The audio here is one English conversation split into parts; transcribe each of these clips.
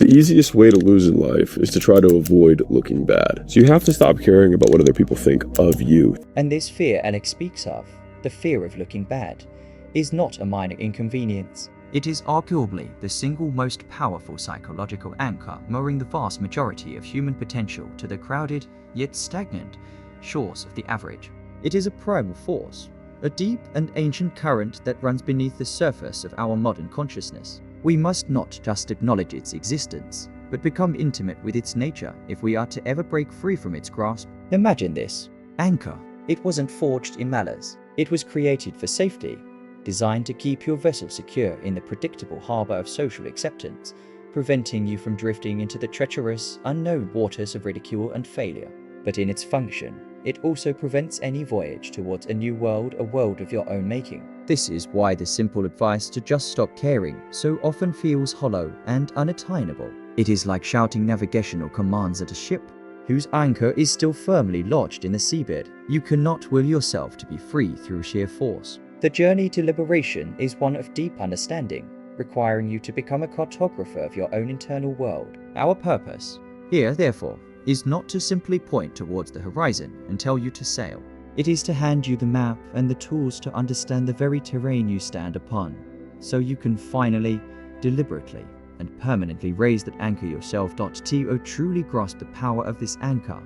The easiest way to lose in life is to try to avoid looking bad. So you have to stop caring about what other people think of you. And this fear Alex speaks of, the fear of looking bad, is not a minor inconvenience. It is arguably the single most powerful psychological anchor mooring the vast majority of human potential to the crowded, yet stagnant, shores of the average. It is a primal force, a deep and ancient current that runs beneath the surface of our modern consciousness. We must not just acknowledge its existence, but become intimate with its nature if we are to ever break free from its grasp. Imagine this. Anchor. It wasn't forged in malice. It was created for safety, designed to keep your vessel secure in the predictable harbor of social acceptance, preventing you from drifting into the treacherous, unknown waters of ridicule and failure. But in its function, it also prevents any voyage towards a new world, a world of your own making. This is why the simple advice to just stop caring so often feels hollow and unattainable. It is like shouting navigational commands at a ship whose anchor is still firmly lodged in the seabed. You cannot will yourself to be free through sheer force. The journey to liberation is one of deep understanding, requiring you to become a cartographer of your own internal world. Our purpose here, therefore, is not to simply point towards the horizon and tell you to sail. It is to hand you the map and the tools to understand the very terrain you stand upon, so you can finally, deliberately, and permanently raise that anchor yourself. To truly grasp the power of this anchor,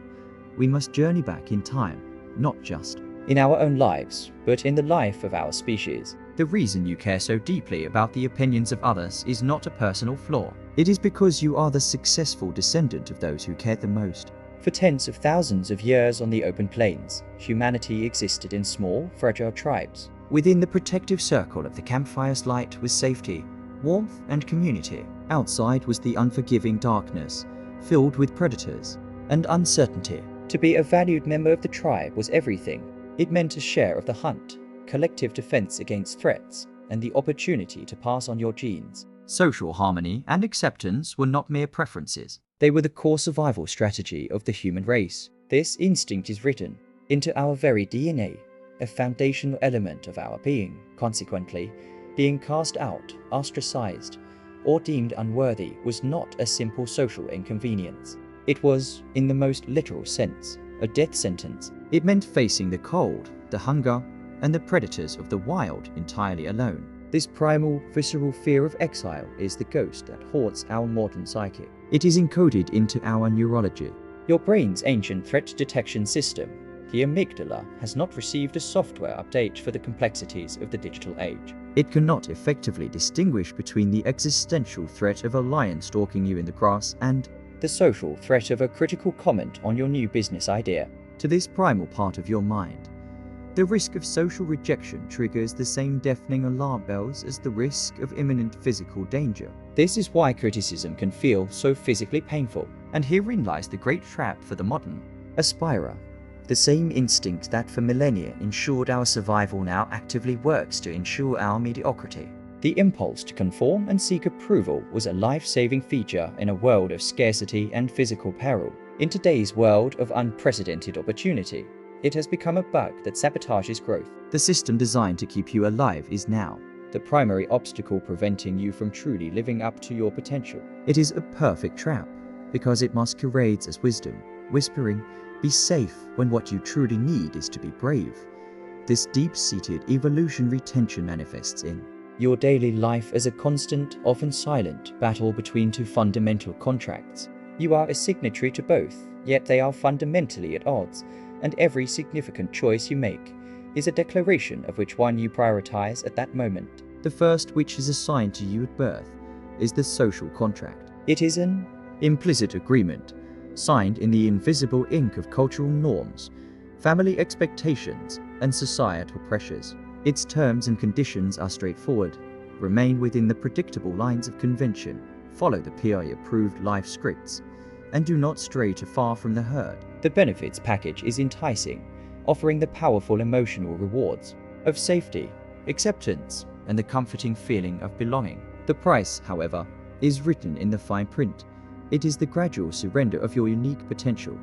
we must journey back in time, not just in our own lives, but in the life of our species. The reason you care so deeply about the opinions of others is not a personal flaw. It is because you are the successful descendant of those who cared the most. For tens of thousands of years on the open plains, humanity existed in small, fragile tribes. Within the protective circle of the campfire's light was safety, warmth, and community. Outside was the unforgiving darkness, filled with predators and uncertainty. To be a valued member of the tribe was everything. It meant a share of the hunt, collective defense against threats, and the opportunity to pass on your genes. Social harmony and acceptance were not mere preferences. They were the core survival strategy of the human race. This instinct is written into our very DNA, a foundational element of our being. Consequently, being cast out, ostracized, or deemed unworthy was not a simple social inconvenience. It was, in the most literal sense, a death sentence. It meant facing the cold, the hunger, and the predators of the wild entirely alone. This primal, visceral fear of exile is the ghost that haunts our modern psyche. It is encoded into our neurology. Your brain's ancient threat detection system, the amygdala, has not received a software update for the complexities of the digital age. It cannot effectively distinguish between the existential threat of a lion stalking you in the grass and the social threat of a critical comment on your new business idea. To this primal part of your mind, the risk of social rejection triggers the same deafening alarm bells as the risk of imminent physical danger. This is why criticism can feel so physically painful. And herein lies the great trap for the modern aspirer. The same instinct that for millennia ensured our survival now actively works to ensure our mediocrity. The impulse to conform and seek approval was a life-saving feature in a world of scarcity and physical peril. In today's world of unprecedented opportunity, it has become a bug that sabotages growth. The system designed to keep you alive is now the primary obstacle preventing you from truly living up to your potential. It is a perfect trap because it masquerades as wisdom, whispering, "Be safe," when what you truly need is to be brave. This deep-seated evolutionary tension manifests in your daily life as a constant, often silent, battle between two fundamental contracts. You are a signatory to both, yet they are fundamentally at odds, and every significant choice you make is a declaration of which one you prioritize at that moment. The first, which is assigned to you at birth, is the social contract. It is an implicit agreement, signed in the invisible ink of cultural norms, family expectations, and societal pressures. Its terms and conditions are straightforward, remain within the predictable lines of convention, follow the PI-approved life scripts, and do not stray too far from the herd. The benefits package is enticing, offering the powerful emotional rewards of safety, acceptance, and the comforting feeling of belonging. The price, however, is written in the fine print. It is the gradual surrender of your unique potential,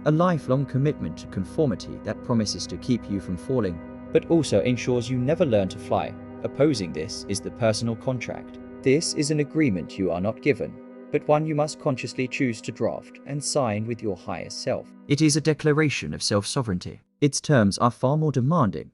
a lifelong commitment to conformity that promises to keep you from falling, but also ensures you never learn to fly. Opposing this is the personal contract. This is an agreement you are not given, but one you must consciously choose to draft and sign with your highest self. It is a declaration of self-sovereignty. Its terms are far more demanding.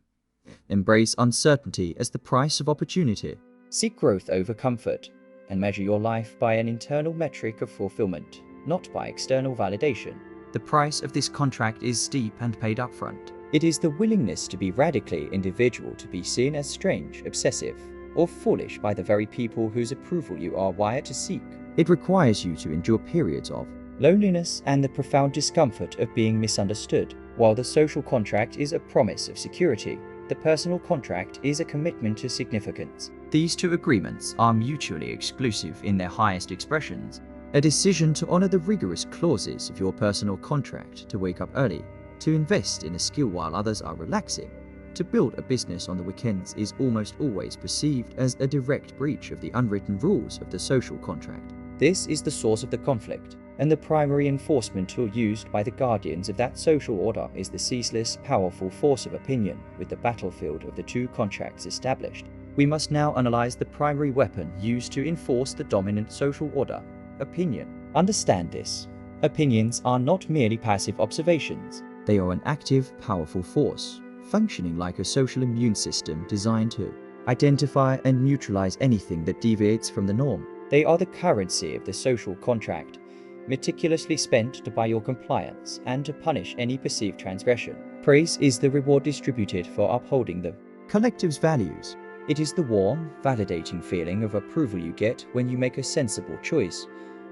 Embrace uncertainty as the price of opportunity. Seek growth over comfort, and measure your life by an internal metric of fulfillment, not by external validation. The price of this contract is steep and paid upfront. It is the willingness to be radically individual, to be seen as strange, obsessive, or foolish by the very people whose approval you are wired to seek. It requires you to endure periods of loneliness and the profound discomfort of being misunderstood. While the social contract is a promise of security, the personal contract is a commitment to significance. These two agreements are mutually exclusive in their highest expressions. A decision to honor the rigorous clauses of your personal contract, to wake up early, to invest in a skill while others are relaxing, to build a business on the weekends is almost always perceived as a direct breach of the unwritten rules of the social contract. This is the source of the conflict, and the primary enforcement tool used by the guardians of that social order is the ceaseless, powerful force of opinion. With the battlefield of the two contracts established, we must now analyze the primary weapon used to enforce the dominant social order: opinion. Understand this. Opinions are not merely passive observations. They are an active, powerful force, functioning like a social immune system designed to identify and neutralize anything that deviates from the norm. They are the currency of the social contract, meticulously spent to buy your compliance and to punish any perceived transgression. Praise is the reward distributed for upholding them. Collective's values. It is the warm, validating feeling of approval you get when you make a sensible choice,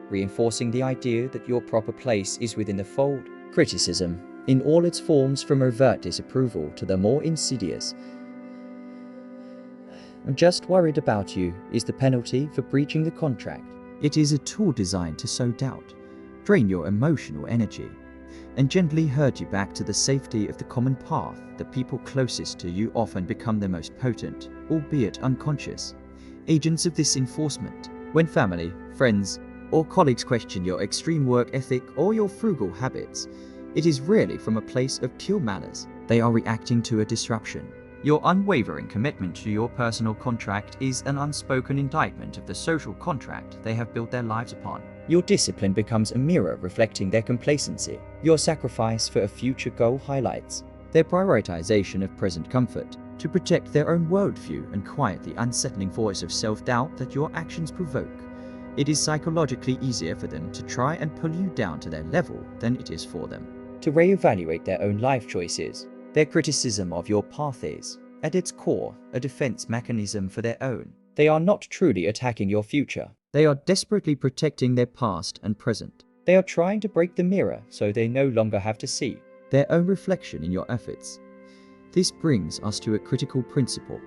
reinforcing the idea that your proper place is within the fold. Criticism, in all its forms from overt disapproval to the more insidious "I'm just worried about you," is the penalty for breaching the contract. It is a tool designed to sow doubt, drain your emotional energy, and gently herd you back to the safety of the common path. The people closest to you often become the most potent, albeit unconscious, agents of this enforcement. When family, friends, or colleagues question your extreme work ethic or your frugal habits, it is rarely from a place of pure malice. They are reacting to a disruption. Your unwavering commitment to your personal contract is an unspoken indictment of the social contract they have built their lives upon. Your discipline becomes a mirror reflecting their complacency. Your sacrifice for a future goal highlights their prioritization of present comfort to protect their own worldview and quiet the unsettling voice of self-doubt that your actions provoke. It is psychologically easier for them to try and pull you down to their level than it is for them to reevaluate their own life choices. Their criticism of your path is, at its core, a defense mechanism for their own. They are not truly attacking your future. They are desperately protecting their past and present. They are trying to break the mirror so they no longer have to see their own reflection in your efforts. This brings us to a critical principle,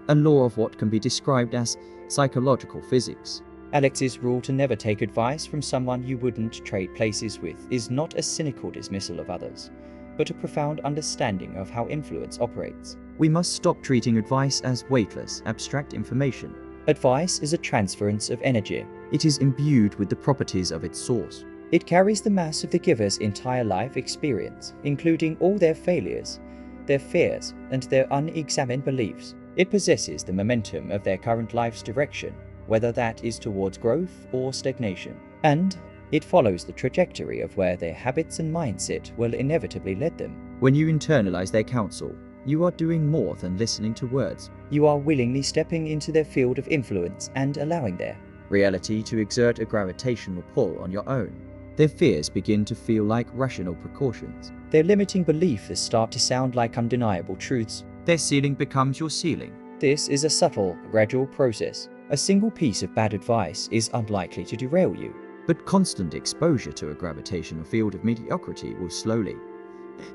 a law of what can be described as psychological physics. Alex's rule to never take advice from someone you wouldn't trade places with is not a cynical dismissal of others, but a profound understanding of how influence operates. We must stop treating advice as weightless, abstract information. Advice is a transference of energy. It is imbued with the properties of its source. It carries the mass of the giver's entire life experience, including all their failures, their fears, and their unexamined beliefs. It possesses the momentum of their current life's direction, whether that is towards growth or stagnation. And it follows the trajectory of where their habits and mindset will inevitably lead them. When you internalize their counsel, you are doing more than listening to words. You are willingly stepping into their field of influence and allowing their reality to exert a gravitational pull on your own. Their fears begin to feel like rational precautions. Their limiting beliefs start to sound like undeniable truths. Their ceiling becomes your ceiling. This is a subtle, gradual process. A single piece of bad advice is unlikely to derail you. But constant exposure to a gravitational field of mediocrity will slowly,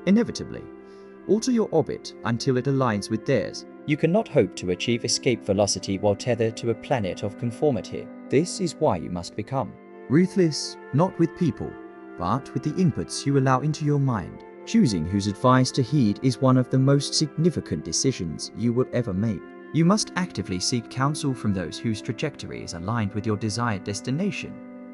inevitably, alter your orbit until it aligns with theirs. You cannot hope to achieve escape velocity while tethered to a planet of conformity. This is why you must become ruthless, not with people, but with the inputs you allow into your mind. Choosing whose advice to heed is one of the most significant decisions you will ever make. You must actively seek counsel from those whose trajectory is aligned with your desired destination,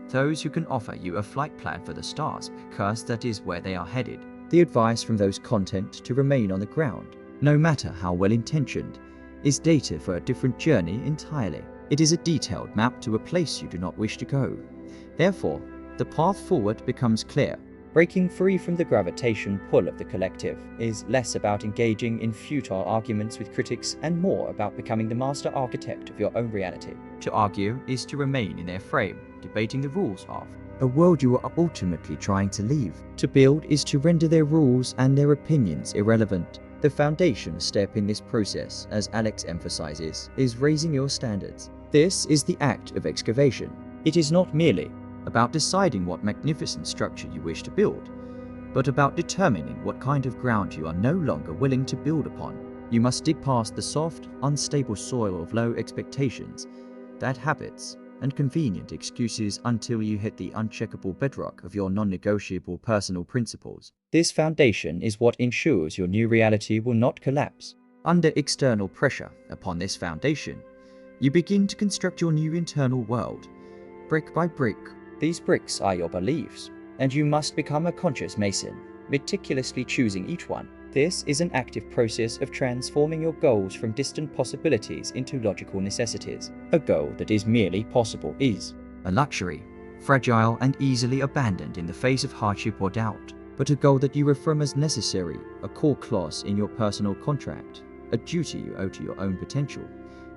those who can offer you a flight plan for the stars, because that is where they are headed. The advice from those content to remain on the ground, no matter how well-intentioned, is data for a different journey entirely. It is a detailed map to a place you do not wish to go, Therefore, the path forward becomes clear. Breaking free from the gravitation pull of the collective is less about engaging in futile arguments with critics and more about becoming the master architect of your own reality. To argue is to remain in their frame, debating the rules of a world you are ultimately trying to leave. To build is to render their rules and their opinions irrelevant. The foundation step in this process, as Alex emphasizes, is raising your standards. This is the act of excavation. It is not merely about deciding what magnificent structure you wish to build, but about determining what kind of ground you are no longer willing to build upon. You must dig past the soft, unstable soil of low expectations, bad habits, and convenient excuses until you hit the uncheckable bedrock of your non-negotiable personal principles. This foundation is what ensures your new reality will not collapse. Under external pressure upon this foundation, you begin to construct your new internal world, brick by brick. These bricks are your beliefs, and you must become a conscious mason, meticulously choosing each one. This is an active process of transforming your goals from distant possibilities into logical necessities. A goal that is merely possible is a luxury, fragile and easily abandoned in the face of hardship or doubt. But a goal that you affirm as necessary, a core clause in your personal contract, a duty you owe to your own potential,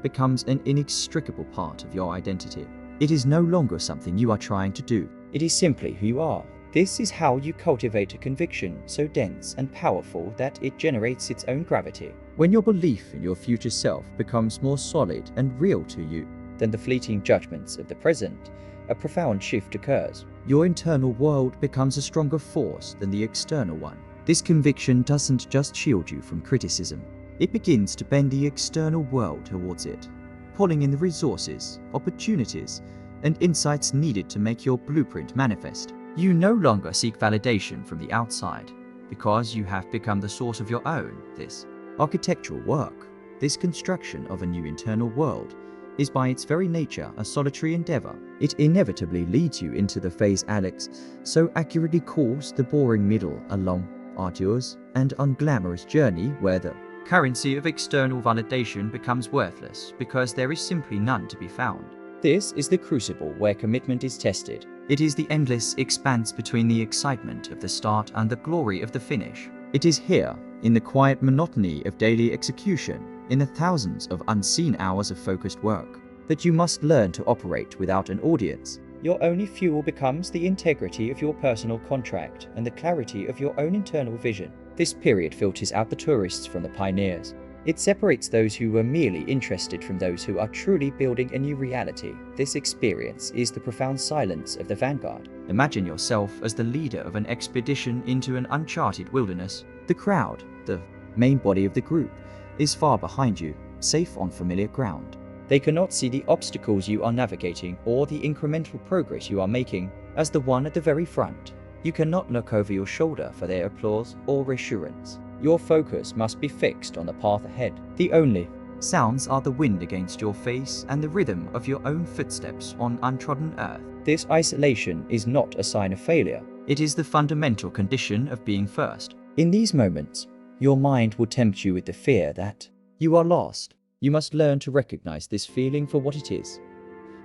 becomes an inextricable part of your identity. It is no longer something you are trying to do. It is simply who you are. This is how you cultivate a conviction so dense and powerful that it generates its own gravity. When your belief in your future self becomes more solid and real to you than the fleeting judgments of the present, a profound shift occurs. Your internal world becomes a stronger force than the external one. This conviction doesn't just shield you from criticism. It begins to bend the external world towards it, pulling in the resources, opportunities, and insights needed to make your blueprint manifest. You no longer seek validation from the outside, because you have become the source of your own. This architectural work, this construction of a new internal world, is by its very nature a solitary endeavor. It inevitably leads you into the phase Alex so accurately calls the boring middle, a long, arduous, and unglamorous journey where the currency of external validation becomes worthless because there is simply none to be found. This is the crucible where commitment is tested. It is the endless expanse between the excitement of the start and the glory of the finish. It is here, in the quiet monotony of daily execution, in the thousands of unseen hours of focused work, that you must learn to operate without an audience. Your only fuel becomes the integrity of your personal contract and the clarity of your own internal vision. This period filters out the tourists from the pioneers. It separates those who were merely interested from those who are truly building a new reality. This experience is the profound silence of the vanguard. Imagine yourself as the leader of an expedition into an uncharted wilderness. The crowd, the main body of the group, is far behind you, safe on familiar ground. They cannot see the obstacles you are navigating or the incremental progress you are making as the one at the very front. You cannot look over your shoulder for their applause or reassurance. Your focus must be fixed on the path ahead. The only sounds are the wind against your face and the rhythm of your own footsteps on untrodden earth. This isolation is not a sign of failure. It is the fundamental condition of being first. In these moments, your mind will tempt you with the fear that you are lost. You must learn to recognize this feeling for what it is.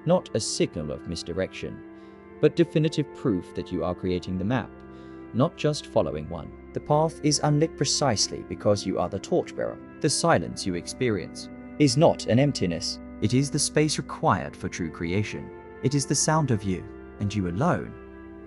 Not a signal of misdirection, but definitive proof that you are creating the map, not just following one. The path is unlit precisely because you are the torchbearer. The silence you experience is not an emptiness. It is the space required for true creation. It is the sound of you, and you alone,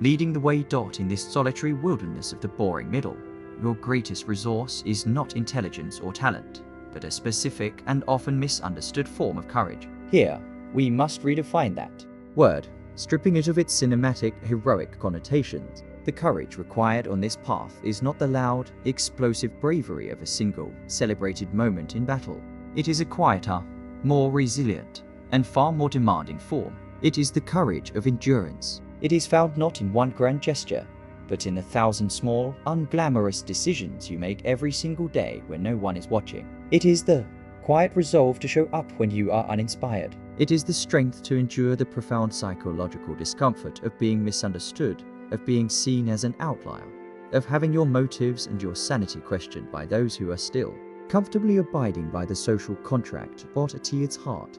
leading the way. In this solitary wilderness of the boring middle, your greatest resource is not intelligence or talent, but a specific and often misunderstood form of courage. Here, we must redefine that word, stripping it of its cinematic, heroic connotations. The courage required on this path is not the loud, explosive bravery of a single, celebrated moment in battle. It is a quieter, more resilient, and far more demanding form. It is the courage of endurance. It is found not in one grand gesture, but in the thousand small, unglamorous decisions you make every single day when no one is watching. It is the quiet resolve to show up when you are uninspired. It is the strength to endure the profound psychological discomfort of being misunderstood, of being seen as an outlier, of having your motives and your sanity questioned by those who are still comfortably abiding by the social contract. But at its heart,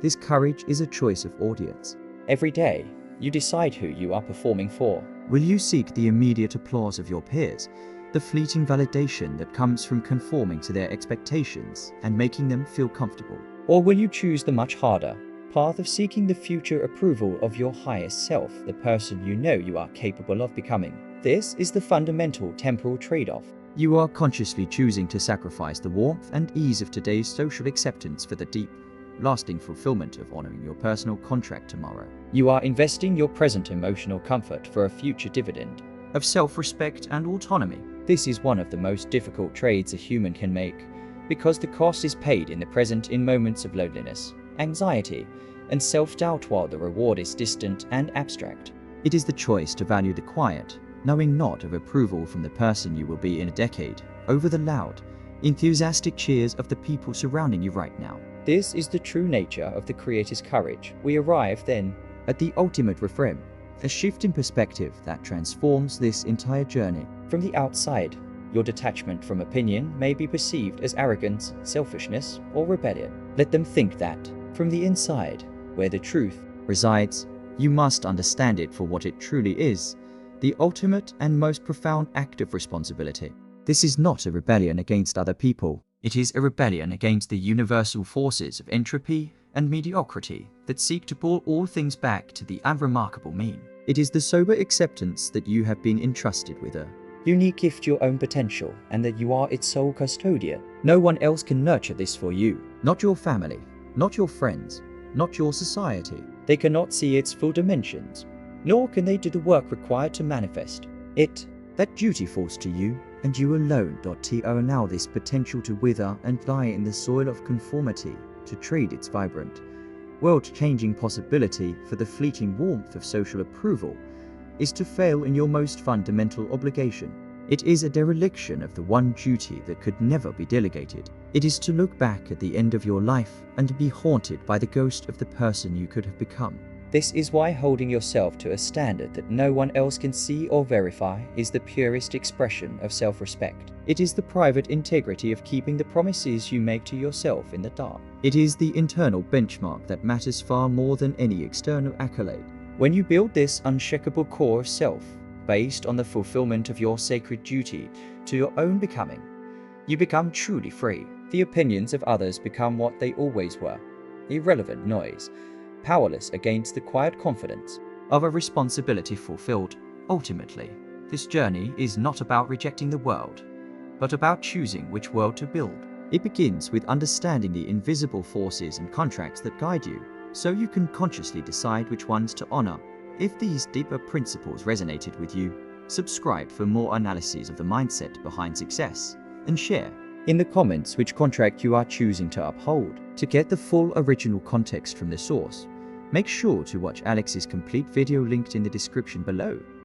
this courage is a choice of audience. Every day, You decide who you are performing for. Will you seek the immediate applause of your peers, the fleeting validation that comes from conforming to their expectations and making them feel comfortable? Or will you choose the much harder path of seeking the future approval of your highest self, the person you know you are capable of becoming? This is the fundamental temporal trade-off. You are consciously choosing to sacrifice the warmth and ease of today's social acceptance for the deep, lasting fulfillment of honoring your personal contract tomorrow. You are investing your present emotional comfort for a future dividend of self-respect and autonomy. This is one of the most difficult trades a human can make, because the cost is paid in the present in moments of loneliness, anxiety, and self-doubt, while the reward is distant and abstract. It is the choice to value the quiet, knowing not of approval from the person you will be in a decade, over the loud, enthusiastic cheers of the people surrounding you right now. This is the true nature of the Creator's courage. We arrive, then, at the ultimate refrain, a shift in perspective that transforms this entire journey. From the outside, your detachment from opinion may be perceived as arrogance, selfishness, or rebellion. Let them think that. From the inside, where the truth resides, you must understand it for what it truly is, the ultimate and most profound act of responsibility. This is not a rebellion against other people. It is a rebellion against the universal forces of entropy and mediocrity that seek to pull all things back to the unremarkable mean. It is the sober acceptance that you have been entrusted with a unique gift, your own potential, and that you are its sole custodian. No one else can nurture this for you. Not your family, not your friends, not your society. They cannot see its full dimensions, nor can they do the work required to manifest it. That duty falls to you, and you alone. To allow this potential to wither and die in the soil of conformity, to trade its vibrant, world-changing possibility for the fleeting warmth of social approval, is to fail in your most fundamental obligation. It is a dereliction of the one duty that could never be delegated. It is to look back at the end of your life and be haunted by the ghost of the person you could have become. This is why holding yourself to a standard that no one else can see or verify is the purest expression of self-respect. It is the private integrity of keeping the promises you make to yourself in the dark. It is the internal benchmark that matters far more than any external accolade. When you build this unshakable core of self, based on the fulfillment of your sacred duty to your own becoming, you become truly free. The opinions of others become what they always were: irrelevant noise, powerless against the quiet confidence of a responsibility fulfilled. Ultimately, this journey is not about rejecting the world, but about choosing which world to build. It begins with understanding the invisible forces and contracts that guide you, so you can consciously decide which ones to honor. If these deeper principles resonated with you, subscribe for more analyses of the mindset behind success, and share in the comments which contract you are choosing to uphold. To get the full original context from the source, make sure to watch Alex's complete video linked in the description below.